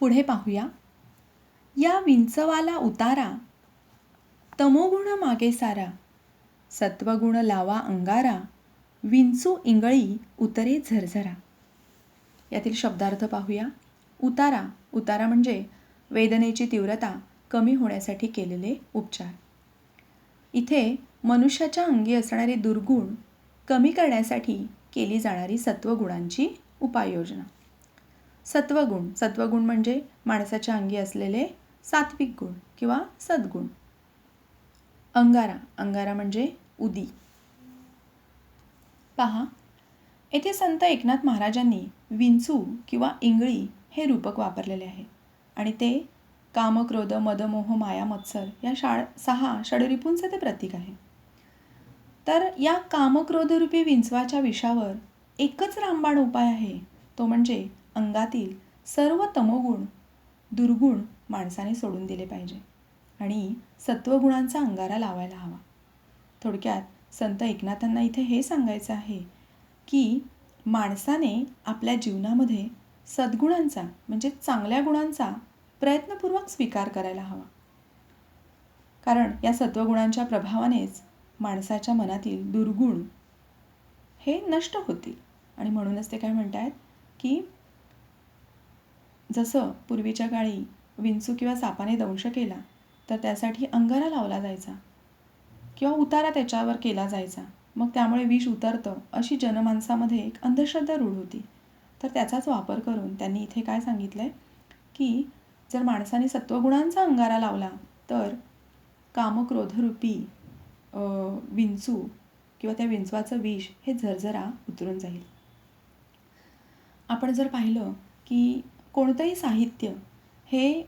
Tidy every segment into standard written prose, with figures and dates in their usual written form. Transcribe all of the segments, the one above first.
पुढे पाहूया. या विंचवाला उतारा, तमोगुण मागे सारा, सत्वगुण लावा अंगारा, विंचू इंगळी उतरे झरझरा. यातील शब्दार्थ पाहूया. उतारा, उतारा म्हणजे वेदनेची तीव्रता कमी होण्यासाठी केलेले उपचार. इथे मनुष्याच्या अंगी असणारे दुर्गुण कमी करण्यासाठी केली जाणारी सत्वगुणांची उपाययोजना. सत्वगुण, सत्वगुण म्हणजे माणसाच्या अंगी असलेले सात्विक गुण किंवा सद्गुण. अंगारा, अंगारा म्हणजे उदी. पहा, येथे संत एकनाथ महाराजांनी विंचू किंवा इंगळी हे रूपक वापरलेले आहे आणि ते काम, क्रोध, मद, मोह, माया, मत्सर या 6 षडरिपूंचे ते प्रतीक आहे. तर या कामक्रोधरूपी विंचवाच्या विषावर एकच रामबाण उपाय आहे, तो म्हणजे अंगातील सर्व तमोगुण, दुर्गुण माणसाने सोडून दिले पाहिजे आणि सत्वगुणांचा अंगारा लावायला हवा. थोडक्यात संत एकनाथांना इथे हे सांगायचं आहे की माणसाने आपल्या जीवनामध्ये सद्गुणांचा म्हणजे चांगल्या गुणांचा प्रयत्नपूर्वक स्वीकार करायला हवा. कारण या सत्वगुणांच्या प्रभावानेच माणसाच्या मनातील दुर्गुण हे नष्ट होतील आणि म्हणूनच ते काय म्हणतात की जसं पूर्वीच्या काळी विंचू किंवा सापाने दंश केला तर त्यासाठी अंगारा लावला जायचा किंवा उतारा त्याच्यावर केला जायचा, मग त्यामुळे विष उतरतं अशी जनमानसामध्ये एक अंधश्रद्धा रूढ होती. तर त्याचाच वापर करून त्यांनी इथे काय सांगितलं आहे की जर माणसाने सत्वगुणांचा अंगारा लावला तर कामक्रोधरूपी विंचू किंवा त्या विंचवाचं विष हे झरझरा उतरून जाईल. आपण जर पाहिलं की कोणतंही साहित्य हे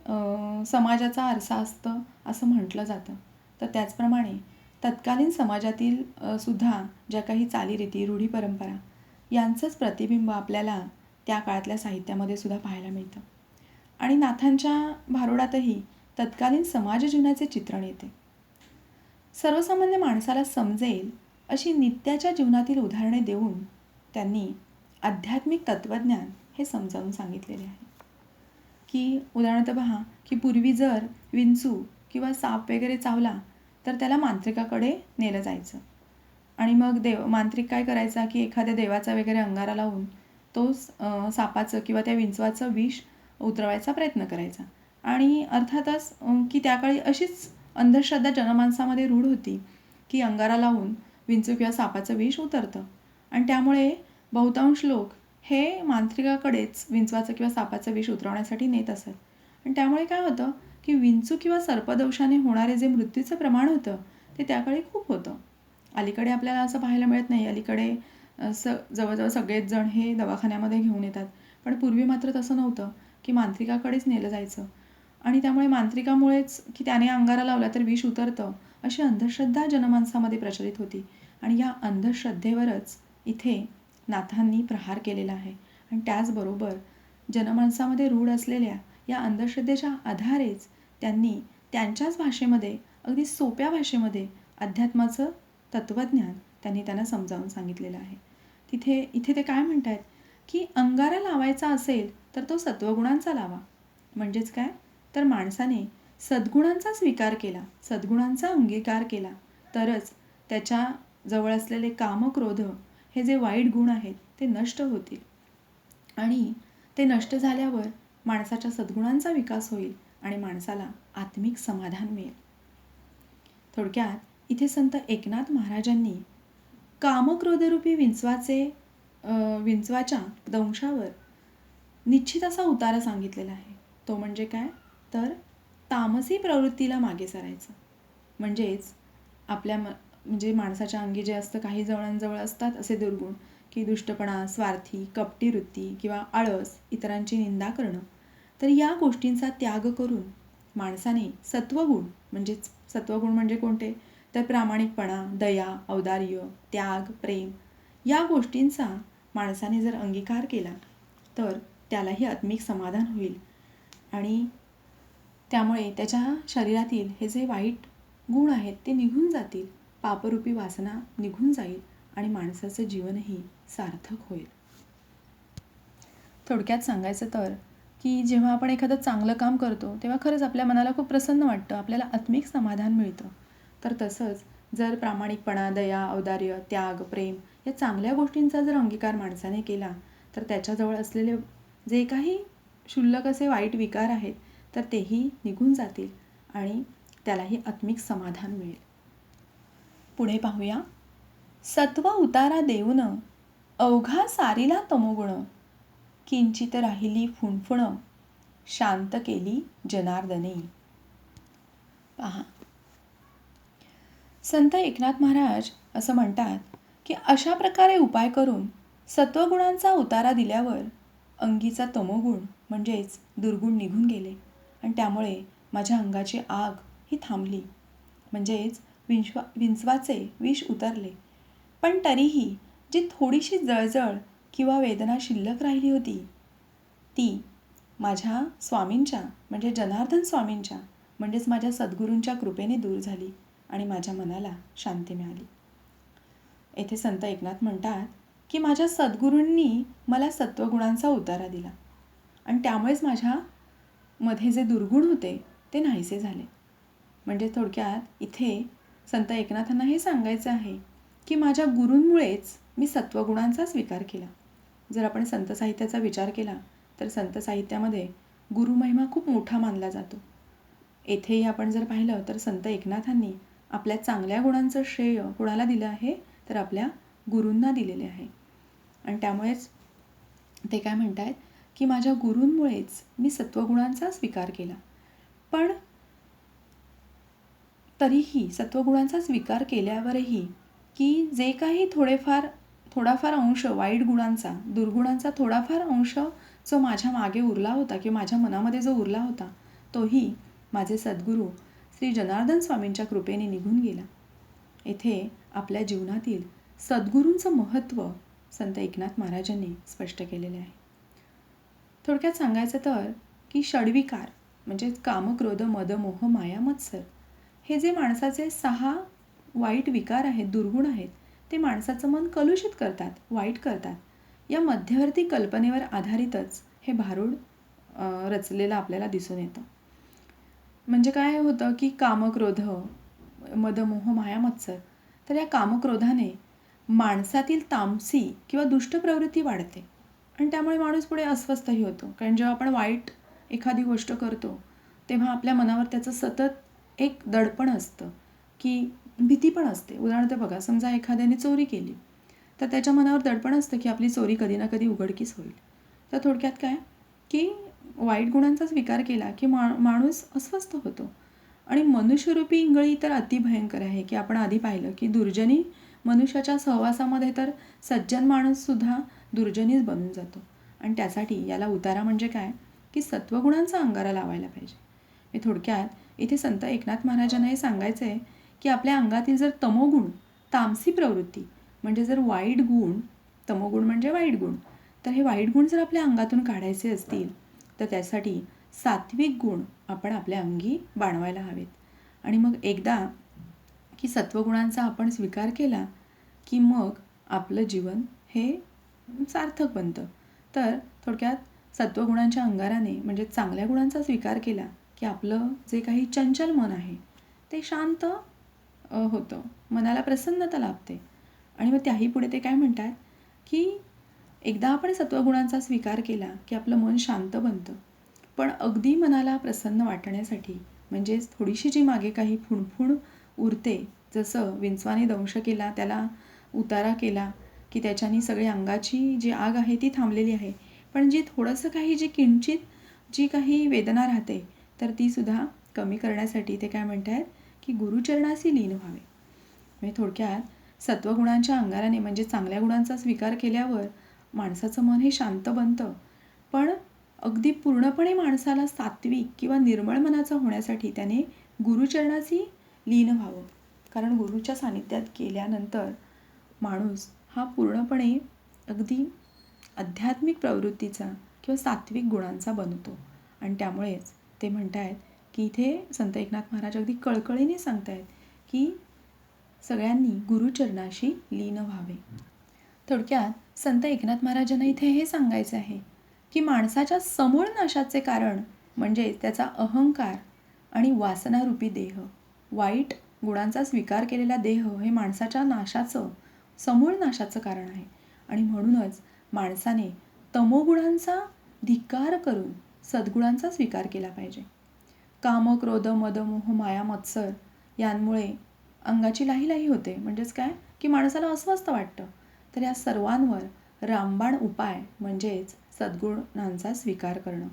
समाजाचा आरसा असतं असं म्हटलं जातं, तर त्याचप्रमाणे तत्कालीन समाजातील सुद्धा ज्या काही चालीरीती, रूढी, परंपरा यांचंच प्रतिबिंब आपल्याला त्या काळातल्या साहित्यामध्ये सुद्धा पाहायला मिळतं. आणि नाथांच्या भारुडातही तत्कालीन समाज जीवनाचे चित्रण येते. सर्वसामान्य माणसाला समजेल अशी नित्याच्या जीवनातील उदाहरणे देऊन त्यांनी आध्यात्मिक तत्त्वज्ञान हे समजावून सांगितलेले आहे. की उदाहरणार्थ पहा की पूर्वी जर विंचू किंवा साप वगैरे चावला तर त्याला मांत्रिकाकडे नेलं जायचं आणि मग मांत्रिक काय करायचा की एखाद्या देवाचा वगैरे अंगारा लावून तो सापाचं किंवा त्या विंचवाचं विष उतरवायचा प्रयत्न करायचा. आणि अर्थातच की त्याकाळी अशीच अंधश्रद्धा जनमानसामध्ये रूढ होती की अंगारा लावून विंचू किंवा सापाचं विष उतरतं आणि त्यामुळे बहुतांश लोक हे मांत्रिकाकडेच विंचवाचं किंवा सापाचं विष उतरवण्यासाठी नेत असत. आणि त्यामुळे काय होतं की विंचू किंवा सर्पदंशाने होणारे जे मृत्यूचं प्रमाण होतं ते त्याकाळी खूप होतं. अलीकडे आपल्याला असं पाहायला मिळत नाही. अलीकडे जवळजवळ सगळेच जण हे दवाखान्यामध्ये घेऊन येतात, पण पूर्वी मात्र तसं नव्हतं की मांत्रिकाकडेच नेलं जायचं आणि त्यामुळे मांत्रिकामुळेच की त्याने अंगारा लावला तर विष उतरतं अशी अंधश्रद्धा जनमानसामध्ये प्रचलित होती. आणि या अंधश्रद्धेवरच इथे नाथांनी प्रहार केलेला आहे. आणि त्याचबरोबर जनमानसामध्ये रूढ असलेल्या या अंधश्रद्धेच्या आधारेच त्यांनी त्यांच्याच भाषेमध्ये, अगदी सोप्या भाषेमध्ये अध्यात्माचं तत्त्वज्ञान त्यांनी त्यांना समजावून सांगितलेलं आहे. इथे ते काय म्हणत आहेत की अंगारा लावायचा असेल तर तो सत्वगुणांचा लावा. म्हणजेच काय तर माणसाने सद्गुणांचा स्वीकार केला, सद्गुणांचा अंगीकार केला तरच त्याच्या जवळ असलेले काम, क्रोध हे जे वाईट गुण आहेत ते नष्ट होतील आणि ते नष्ट झाल्यावर माणसाच्या सद्गुणांचा विकास होईल आणि माणसाला आत्मिक समाधान मिळेल. थोडक्यात इथे संत एकनाथ महाराजांनी कामक्रोधरूपी विंचवाच्या दंशावर निश्चित असा उतारा सांगितलेला आहे. तो म्हणजे काय तर तामसी प्रवृत्तीला मागे सरायचं. म्हणजेच आपल्या म्हणजे माणसाच्या अंगी जे असतं काही जणांजवळ असतात असे दुर्गुण की दुष्टपणा, स्वार्थी, कपटी वृत्ती किंवा आळस, इतरांची निंदा करणं. तर या गोष्टींचा त्याग करून माणसाने सत्वगुण म्हणजे कोणते तर प्रामाणिकपणा, दया, औदार्य, त्याग, प्रेम या गोष्टींचा माणसाने जर अंगीकार केला तर त्यालाही आत्मिक समाधान होईल आणि त्यामुळे त्याच्या शरीरातील हे जे वाईट गुण आहेत ते निघून जातील, पापरूपी वासना निघून जाईल आणि माणसाचं जीवनही सार्थक होईल. थोडक्यात सांगायचं तर की जेव्हा आपण एखादं चांगलं काम करतो तेव्हा खरंच आपल्या मनाला खूप प्रसन्न वाटतं, आपल्याला आत्मिक समाधान मिळतं. तर तसंच जर प्रामाणिकपणा, दया, औदार्य, त्याग, प्रेम या चांगल्या गोष्टींचा जर अंगीकार माणसाने केला तर त्याच्याजवळ असलेले जे काही क्षुल्लक असे वाईट विकार आहेत तर तेही निघून जातील आणि त्यालाही आत्मिक समाधान मिळेल. पुढे पाहूया. सत्व उतारा देऊन अवघा सारीला तमोगुण, किंचित राहिली फुणफुण, शांत केली जनार्दने. पहा, संत एकनाथ महाराज असं म्हणतात की अशा प्रकारे उपाय करून सत्वगुणांचा उतारा दिल्यावर अंगीचा तमोगुण म्हणजेच दुर्गुण निघून गेले आणि त्यामुळे माझ्या अंगाची आग ही थांबली, म्हणजेच विंचवाचे विष उतरले. पण तरीही जी थोडीशी जळजळ किंवा वेदना शिल्लक राहिली होती ती माझ्या स्वामींच्या म्हणजे जनार्दन स्वामींच्या म्हणजेच माझ्या सद्गुरूंच्या कृपेने दूर झाली आणि माझ्या मनाला शांती मिळाली. येथे संत एकनाथ म्हणतात की माझ्या सद्गुरूंनी मला सत्वगुणांचा उतारा दिला आणि त्यामुळेच माझ्यामध्ये जे दुर्गुण होते ते नाहीसे झाले. म्हणजे थोडक्यात इथे संत एकनाथांना हे सांगायचं आहे की माझ्या गुरूंमुळेच मी सत्वगुणांचा स्वीकार केला. जर आपण संत साहित्याचा विचार केला तर संत साहित्यामध्ये गुरुमहिमा खूप मोठा मानला जातो. येथेही आपण जर पाहिलं तर संत एकनाथांनी आपल्या चांगल्या गुणांचं श्रेय कोणाला दिलं आहे तर आपल्या गुरूंना दिलेले आहे आणि त्यामुळेच ते काय म्हणतात की माझ्या गुरूंमुळेच मी सत्वगुणांचा स्वीकार केला. पण तरीही सत्वगुणांचा स्वीकार केल्यावरही की जे काही थोडाफार अंश वाईट गुणांचा, दुर्गुणांचा थोडाफार अंश जो माझ्या मागे उरला होता किंवा माझ्या मनामध्ये जो उरला होता तोही माझे सद्गुरू श्री जनार्दन स्वामींच्या कृपेने निघून गेला. येथे आपल्या जीवनातील सद्गुरूंचं महत्त्व संत एकनाथ महाराजांनी स्पष्ट केलेले आहे. थोडक्यात सांगायचं तर की षड्विकार म्हणजे काम, क्रोध, मद, मोह, माया, मत्सर हे जे माणसाचे 6 वाईट विकार आहेत, दुर्गुण आहेत, ते माणसाचं मन कलुषित करतात, वाईट करतात. या मध्यवर्ती कल्पनेवर आधारितच हे भारूड रचलेलं आपल्याला दिसून येतं. म्हणजे काय होतं की काम, क्रोध, मद, मोह, माया, मत्सर, तर या कामक्रोधाने माणसातील तामसी किंवा दुष्ट प्रवृत्ती वाढते आणि त्यामुळे माणूस पुढे अस्वस्थही होतो. कारण जेव्हा आपण वाईट एखादी गोष्ट करतो तेव्हा आपल्या मनावर त्याचं सतत एक दडपण असतं की भीती पण असते. उदाहरणार्थ बघा, समजा एखाद्याने चोरी केली तर त्याच्या मनावर दडपण असतं की आपली चोरी कधी ना कधी उघडकीस होईल. तर थोडक्यात काय की वाईट गुणांचा स्वीकार केला की माणूस अस्वस्थ होतो. आणि मनुष्यरूपी इंगळी तर अतिभयंकर आहे की आपण आधी पाहिलं की दुर्जनी मनुष्याच्या सहवासामध्ये तर सज्जन माणूससुद्धा दुर्जनीच बनून जातो आणि त्यासाठी याला उतारा म्हणजे काय की सत्वगुणांचा अंगारा लावायला पाहिजे. मी थोडक्यात इथे संत एकनाथ महाराजांना हे सांगायचं आहे की आपल्या अंगातील जर तमोगुण, तामसी प्रवृत्ती म्हणजे जर वाईट गुण, तमोगुण म्हणजे वाईट गुण, तर हे वाईट गुण जर आपल्या अंगातून काढायचे असतील तर त्यासाठी सात्विक गुण आपण आपल्या अंगी बाणवायला हवेत. आणि मग एकदा की सत्वगुणांचा आपण स्वीकार केला की मग आपलं जीवन हे सार्थक बनतं. तर थोडक्यात सत्वगुणांच्या अंगाराने म्हणजे चांगल्या गुणांचा स्वीकार केला की आपलं जे काही चंचल मन आहे ते शांत होतं, मनाला प्रसन्नता लाभते. आणि मग त्याही पुढे ते काय म्हणतात की एकदा आपण सत्वगुणांचा स्वीकार केला की आपलं मन शांत बनतं. पण अगदी मनाला प्रसन्न वाटण्यासाठी म्हणजेच थोडीशी जी मागे काही फुणफुण उरते, जसं विंचवाने दंश केला, त्याला उतारा केला की त्याच्यानी सगळी अंगाची जी आग आहे ती थांबलेली आहे, पण जी थोडंसं काही जी किंचित जी काही वेदना राहते तर तीसुद्धा कमी करण्यासाठी ते काय म्हणतात की गुरुचरणाशी लीन व्हावे. म्हणजे थोडक्यात सत्वगुणांच्या अंगाराने म्हणजे चांगल्या गुणांचा स्वीकार केल्यावर माणसाचं मन हे शांत बनतं. पण अगदी पूर्णपणे माणसाला सात्विक किंवा निर्मळ मनाचा होण्यासाठी त्याने गुरुचरणाशी लीन व्हावं. कारण गुरुच्या सानिध्यात गेल्यानंतर माणूस हा पूर्णपणे अगदी आध्यात्मिक प्रवृत्तीचा किंवा सात्विक गुणांचा बनतो आणि त्यामुळेच ते म्हणत आहेत की इथे संत एकनाथ महाराज अगदी कळकळीने सांगत आहेत की सगळ्यांनी गुरुचरणाशी लीन व्हावे. थोडक्यात संत एकनाथ महाराजांना इथे हे सांगायचं आहे की माणसाच्या समूळ नाशाचे कारण म्हणजे त्याचा अहंकार आणि वासनारूपी देह. वाईट गुणांचा स्वीकार केलेला देह हे माणसाच्या नाशाचं, समूळ नाशाचं कारण आहे. आणि म्हणूनच माणसाने तमोगुणांचा धिक्कार करून सद्गुणांचा स्वीकार केला पाहिजे. काम, क्रोध, मद, मोह, माया, मत्सर यांमुळे अंगाची लाहीलाही होते. म्हणजेच काय की माणसाला अस्वस्थ वाटतं. तर या सर्वांवर रामबाण उपाय म्हणजेच सद्गुणांचा स्वीकार करणं.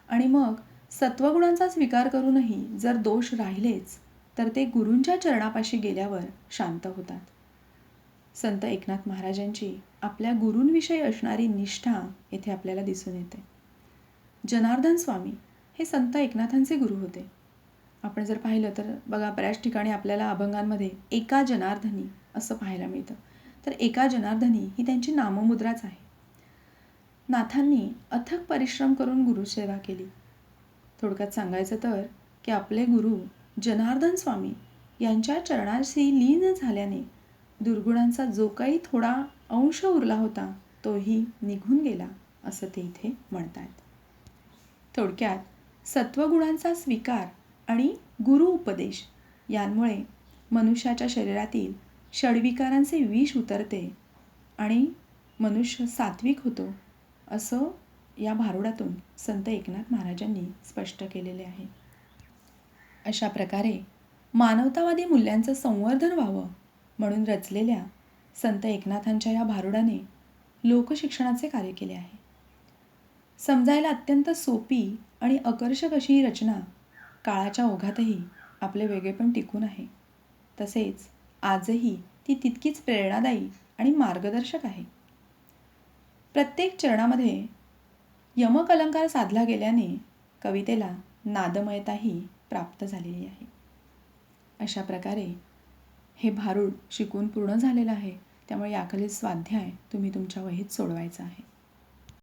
आणि मग सत्वगुणांचा स्वीकार करूनही जर दोष राहिलेच तर ते गुरूंच्या चरणापाशी गेल्यावर शांत होतात. संत एकनाथ महाराजांची आपल्या गुरूंविषयी असणारी निष्ठा येथे आपल्याला दिसून येते. जनार्दन स्वामी हे संत एकनाथांचे गुरु होते. आपण जर पाहिलं तर बघा, बऱ्याच ठिकाणी आपल्याला अभंगांमध्ये एका जनार्दनी असं पाहायला मिळतं. तर एका जनार्दनी ही त्यांची नाममुद्राच आहे. नाथांनी अथक परिश्रम करून गुरुसेवा केली. थोडक्यात सांगायचं तर की आपले गुरु जनार्दन स्वामी यांच्या चरणाशी लीन झाल्याने दुर्गुणांचा जो काही थोडा अंश उरला होता तोही निघून गेला असं ते इथे म्हणतात. थोडक्यात सत्वगुणांचा स्वीकार आणि गुरु उपदेश यांमुळे मनुष्याच्या शरीरातील षड्विकारांचे विष उतरते आणि मनुष्य सात्विक होतो असं या भारुडातून संत एकनाथ महाराजांनी स्पष्ट केलेले आहे. अशा प्रकारे मानवतावादी मूल्यांचं संवर्धन व्हावं म्हणून रचलेल्या संत एकनाथांच्या या भारुडाने लोकशिक्षणाचे कार्य केले आहे. समजायला अत्यंत सोपी आणि आकर्षक अशी ही रचना काळाच्या ओघातही आपले वेगळेपण टिकून आहे. तसेच आजही ती तितकीच प्रेरणादायी आणि मार्गदर्शक आहे. प्रत्येक चरणामध्ये यमक-अलंकार साधला गेल्याने कवितेला नादमयताही प्राप्त झालेली आहे. अशा प्रकारे हे भारूड शिकून पूर्ण झालेलं आहे. त्यामुळे याखालील स्वाध्याय तुम्ही तुमच्या वहीत सोडवायचा आहे.